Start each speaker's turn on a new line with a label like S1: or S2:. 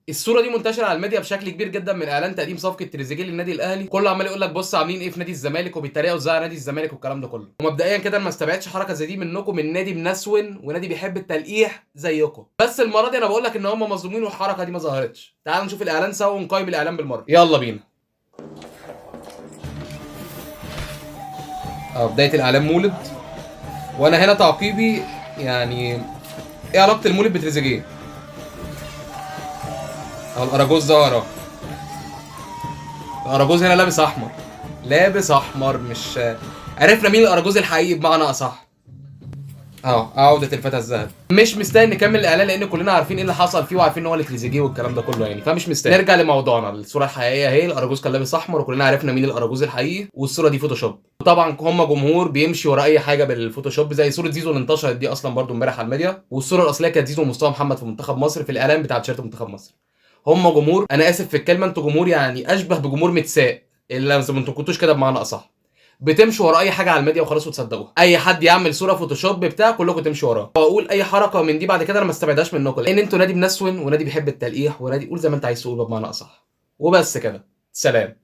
S1: الصوره دي منتشره على الميديا بشكل كبير جدا من اعلان تقديم صفقه تريزيجيه للنادي الاهلي، كله عمال يقول لك بص عاملين ايه في نادي الزمالك وبيتريقوا ازاي على نادي الزمالك والكلام ده كله. ومبدئيا كده ما استبعدش حركه زي دي منكم، من نادي منسون ونادي بيحب التلقيح زيكم، بس المره دي انا بقول لك ان هم مظلومين والحركه دي ما ظهرتش. تعالوا نشوف الاعلان سوا ونقيم الاعلان بالمره، يلا بينا. بدايه الاعلان مولد، وانا هنا تعقيبي يعني ايه علاقه المولد بتريزيجيه؟ الاراجوز ده وراه، الاراجوز هنا لابس احمر، لابس احمر، مش عرفنا مين الاراجوز الحقيقي بمعنى اصح. عودة الفتى الذهبي. مش مستاهل نكمل الاعلان لان كلنا عارفين ايه اللي حصل فيه وعارفين ان هو لتريزيجيه والكلام ده كله يعني، فمش مستاهل. نرجع لموضوعنا، الصوره الحقيقيه اهي، الاراجوز كان لابس احمر وكلنا عرفنا مين الاراجوز الحقيقي، والصوره دي فوتوشوب. طبعا هم جمهور بيمشي ورا اي حاجه بالفوتوشوب، زي صوره زيزو اللي انتشرت دي اصلا برده امبارح على الميديا، والصوره الاصليه كانت زيزو ومصطفى محمد في منتخب مصر في الاعلان بتاع تيشيرت منتخب مصر. هم جمهور، انا اسف في الكلمه، انتوا جمهور يعني اشبه بجمهور متساق، اللي ما انتوا كنتوش كده بمعنى اصح، بتمشوا ورا اي حاجه على الميديا وخلاص وتصدقوها. اي حد يعمل صوره فوتوشوب بتاع كلكم تمشوا وراه، واقول اي حركه من دي بعد كده انا ما استبعدهاش منكم، لان انتوا نادي منسون ونادي بيحب التلقيح ونادي قول زي ما انت عايز تقول بمعنى اصح. وبس كده، سلام.